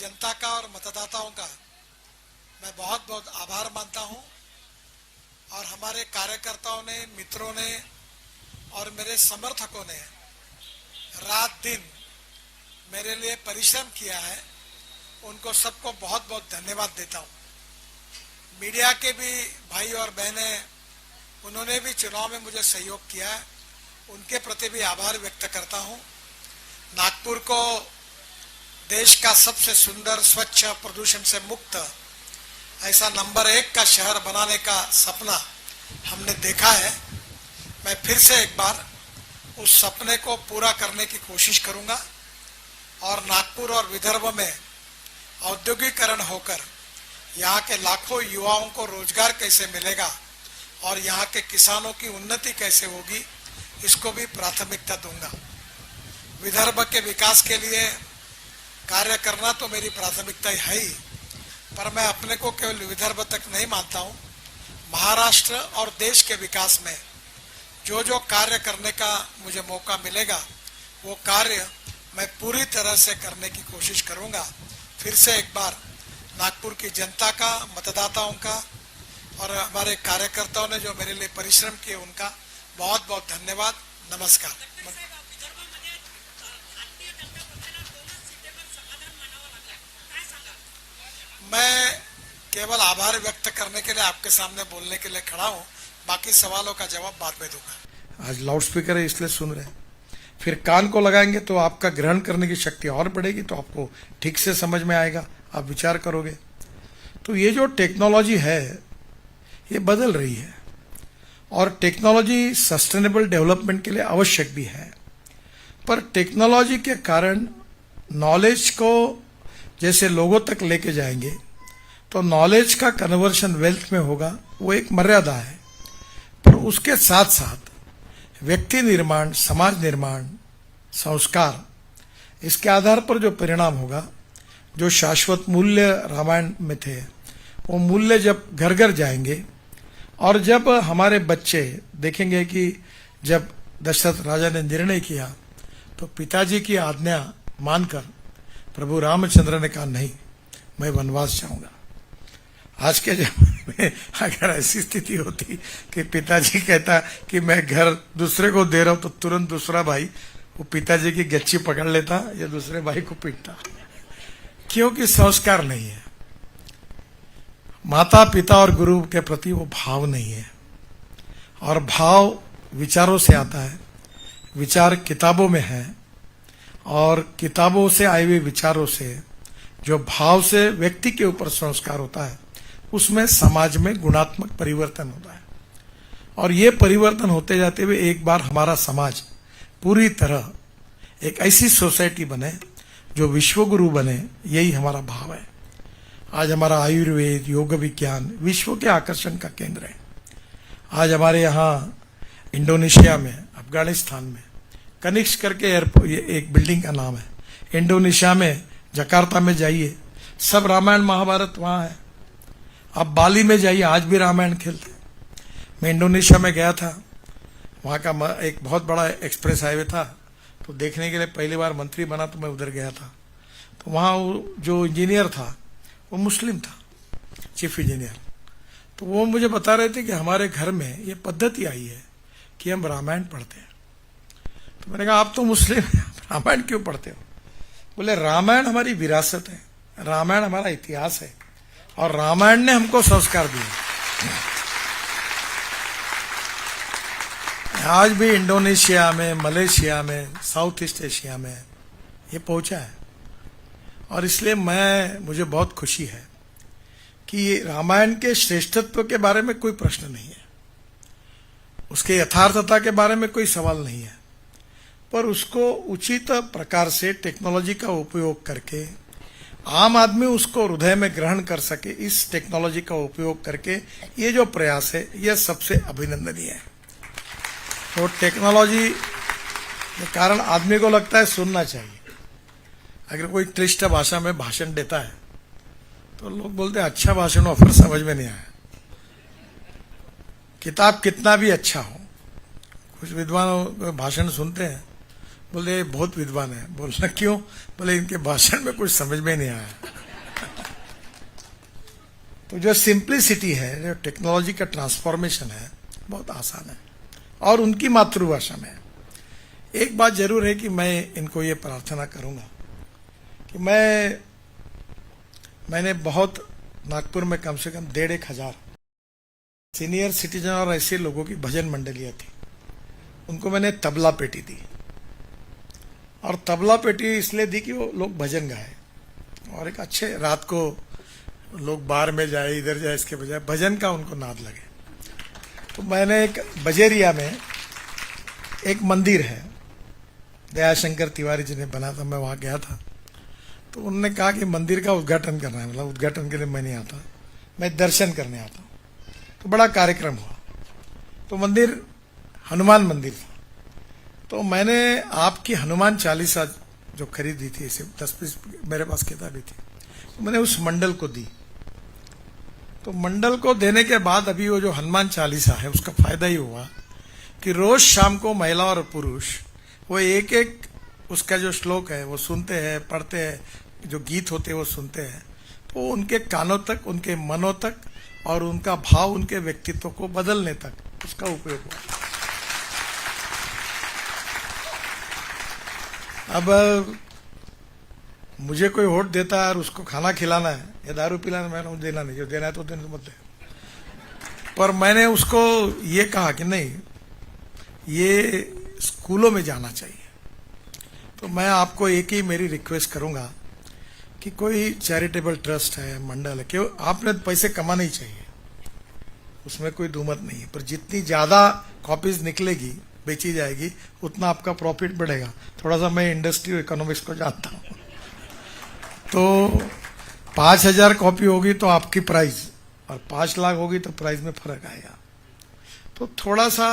जनता का और मतदाताओं का मैं बहुत बहुत आभार मानता हूं और हमारे कार्यकर्ताओं ने, मित्रों ने और मेरे समर्थकों ने रात दिन मेरे लिए परिश्रम किया है। उनको सबको बहुत बहुत धन्यवाद देता हूं। मीडिया के भी भाई और बहनें, उन्होंने भी चुनाव में मुझे सहयोग किया है, उनके प्रति भी आभार व्यक्त करता हूं। नागपुर को देश का सबसे सुंदर, स्वच्छ, प्रदूषण से मुक्त ऐसा नंबर 1 का शहर बनाने का सपना हमने देखा है। मैं फिर से एक बार उस सपने को पूरा करने की कोशिश करूंगा और नागपुर और विदर्भ में औद्योगिकरण होकर यहाँ के लाखों युवाओं को रोजगार कैसे मिलेगा और यहाँ के किसानों की उन्नति कैसे होगी, इसको भी प्राथमिकता दूंगा। विदर्भ के विकास के लिए कार्य करना तो मेरी प्राथमिकता है ही, पर मैं अपने को केवल विदर्भ तक नहीं मानता हूँ। महाराष्ट्र और देश के विकास में जो जो कार्य करने का मुझे मौका मिलेगा, वो कार्य मैं पूरी तरह से करने की कोशिश करूंगा। फिर से एक बार नागपुर की जनता का, मतदाताओं का और हमारे कार्यकर्ताओं ने जो मेरे लिए परिश्रम किए, उनका बहुत बहुत धन्यवाद। नमस्कार। मैं केवल आभार व्यक्त करने के लिए आपके सामने बोलने के लिए खड़ा हूं, बाकी सवालों का जवाब बाद में दूंगा। आज लाउड स्पीकर है इसलिए सुन रहे हैं, फिर कान को लगाएंगे तो आपका ग्रहण करने की शक्ति और बढ़ेगी, तो आपको ठीक से समझ में आएगा, आप विचार करोगे। तो ये जो टेक्नोलॉजी है ये बदल रही है और टेक्नोलॉजी सस्टेनेबल डेवलपमेंट के लिए आवश्यक भी है, पर टेक्नोलॉजी के कारण नॉलेज को जैसे लोगों तक लेके जाएंगे तो नॉलेज का कन्वर्शन वेल्थ में होगा, वो एक मर्यादा है। पर उसके साथ साथ व्यक्ति निर्माण, समाज निर्माण, संस्कार, इसके आधार पर जो परिणाम होगा, जो शाश्वत मूल्य रामायण में थे, वो मूल्य जब घर घर जाएंगे और जब हमारे बच्चे देखेंगे कि जब दशरथ राजा ने निर्णय किया तो पिताजी की आज्ञा मानकर प्रभु रामचंद्र ने कहा नहीं, मैं वनवास जाऊंगा। आज के जमाने में अगर ऐसी स्थिति होती कि पिताजी कहता कि मैं घर दूसरे को दे रहा हूं, तो तुरंत दूसरा भाई वो पिताजी की गच्ची पकड़ लेता या दूसरे भाई को पीटता, क्योंकि संस्कार नहीं है। माता पिता और गुरु के प्रति वो भाव नहीं है, और भाव विचारों से आता है, विचार किताबों में है, और किताबों से आए हुए विचारों से जो भाव से व्यक्ति के ऊपर संस्कार होता है, उसमें समाज में गुणात्मक परिवर्तन होता है। और ये परिवर्तन होते जाते हुए एक बार हमारा समाज पूरी तरह एक ऐसी सोसाइटी बने जो विश्वगुरु बने, यही हमारा भाव है। आज हमारा आयुर्वेद, योग विज्ञान विश्व के आकर्षण का केंद्र है। आज हमारे यहाँ इंडोनेशिया में, अफगानिस्तान में कनिष्क करके एयरपोर्ट, ये एक बिल्डिंग का नाम है। इंडोनेशिया में जकार्ता में जाइए, सब रामायण महाभारत वहां है। आप बाली में जाइए, आज भी रामायण खेलते हैं। मैं इंडोनेशिया में गया था, वहां का एक बहुत बड़ा एक्सप्रेस हाईवे था, तो देखने के लिए पहली बार मंत्री बना तो मैं उधर गया था। तो वहां जो इंजीनियर था वो मुस्लिम था, चीफ इंजीनियर। तो वो मुझे बता रहे थे कि हमारे घर में ये पद्धति आई है कि हम रामायण पढ़ते हैं। तो मैंने कहा आप तो मुस्लिम हैं, रामायण क्यों पढ़ते हो? बोले रामायण हमारी विरासत है, रामायण हमारा इतिहास है, और रामायण ने हमको संस्कार दिए। आज भी इंडोनेशिया में, मलेशिया में, साउथ ईस्ट एशिया में ये पहुंचा है। और इसलिए मुझे बहुत खुशी है कि रामायण के श्रेष्ठत्व के बारे में कोई प्रश्न नहीं है, उसके यथार्थता के बारे में कोई सवाल नहीं है, पर उसको उचित प्रकार से टेक्नोलॉजी का उपयोग करके आम आदमी उसको हृदय में ग्रहण कर सके, इस टेक्नोलॉजी का उपयोग करके ये जो प्रयास है, यह सबसे अभिनंदनीय है। तो टेक्नोलॉजी के कारण आदमी को लगता है सुनना चाहिए। अगर कोई क्लिष्ट भाषा में भाषण देता है तो लोग बोलते हैं अच्छा भाषण हो, फिर समझ में नहीं आया। किताब कितना भी अच्छा हो, कुछ विद्वान भाषण सुनते हैं, बोले बहुत विद्वान है। बोलना क्यों? बोले इनके भाषण में कुछ समझ में नहीं आया। तो जो सिंप्लिसिटी है, जो टेक्नोलॉजी का ट्रांसफॉर्मेशन है, बहुत आसान है और उनकी मातृभाषा में है। एक बात जरूर है कि मैं इनको ये प्रार्थना करूंगा कि मैंने बहुत नागपुर में कम से कम 1,500 सीनियर सिटीजन और ऐसे लोगों की भजन मंडलियां थी, उनको मैंने तबला पेटी दी। और तबला पेटी इसलिए दी कि वो लोग भजन गाए और एक अच्छे रात को लोग बार में जाए, इधर जाए, इसके बजाय भजन का उनको नाद लगे। तो मैंने एक बजेरिया में एक मंदिर है, दयाशंकर तिवारी जी ने बना था, मैं वहां गया था। तो उन्होंने कहा कि मंदिर का उद्घाटन करना है। मतलब उद्घाटन के लिए मैं नहीं आता, मैं दर्शन करने आता हूँ। तो बड़ा कार्यक्रम हुआ। तो मंदिर हनुमान मंदिर था। तो मैंने आपकी हनुमान चालीसा जो खरीदी थी, इसे 10-20 मेरे पास किताबें थी, तो मैंने उस मंडल को दी। तो मंडल को देने के बाद अभी वो जो हनुमान चालीसा है उसका फायदा ही हुआ कि रोज शाम को महिला और पुरुष वो एक एक उसका जो श्लोक है वो सुनते हैं, पढ़ते हैं, जो गीत होते हैं वो सुनते हैं। तो उनके कानों तक, उनके मनों तक और उनका भाव उनके व्यक्तित्व को बदलने तक उसका उपयोग हुआ। अब मुझे कोई वोट देता है और उसको खाना खिलाना है या दारू पिलाना, मैंने देना नहीं, जो देना है तो देने मत दे। पर मैंने उसको ये कहा कि नहीं, ये स्कूलों में जाना चाहिए। तो मैं आपको एक ही मेरी रिक्वेस्ट करूंगा कि कोई चैरिटेबल ट्रस्ट है, मंडल है, क्यों आपने पैसे कमाने ही चाहिए, उसमें कोई दुमत नहीं है। पर जितनी ज्यादा कॉपीज निकलेगी, बेची जाएगी, उतना आपका प्रॉफिट बढ़ेगा। थोड़ा सा मैं इंडस्ट्री इकोनॉमिक्स को जानता हूं। तो 5,000 कॉपी होगी तो आपकी प्राइस, और 5 लाख होगी तो प्राइस में फर्क आएगा। तो थोड़ा सा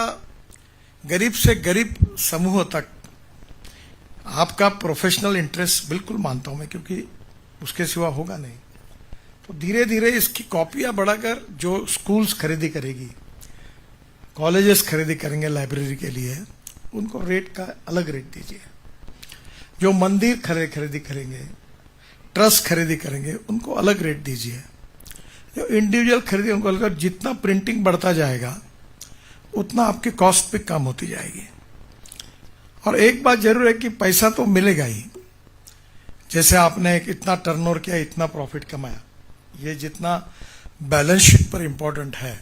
गरीब से गरीब समूह तक आपका प्रोफेशनल इंटरेस्ट बिल्कुल मानता हूं मैं, क्योंकि उसके सिवा होगा नहीं। तो धीरे धीरे इसकी कॉपियां बढ़ाकर जो स्कूल्स खरीदी करेगी, कॉलेजेस खरीदी करेंगे लाइब्रेरी के लिए, उनको रेट का अलग रेट दीजिए। जो मंदिर खरीदी करेंगे, ट्रस्ट खरीदी करेंगे, उनको अलग रेट दीजिए। जो इंडिविजुअल खरीदी उनको अलग। जितना प्रिंटिंग बढ़ता जाएगा उतना आपकी कॉस्ट भी कम होती जाएगी। और एक बात जरूर है कि पैसा तो मिलेगा ही। जैसे आपने इतना टर्नओवर किया, इतना प्रॉफिट कमाया, ये जितना बैलेंस शीट पर इंपॉर्टेंट है,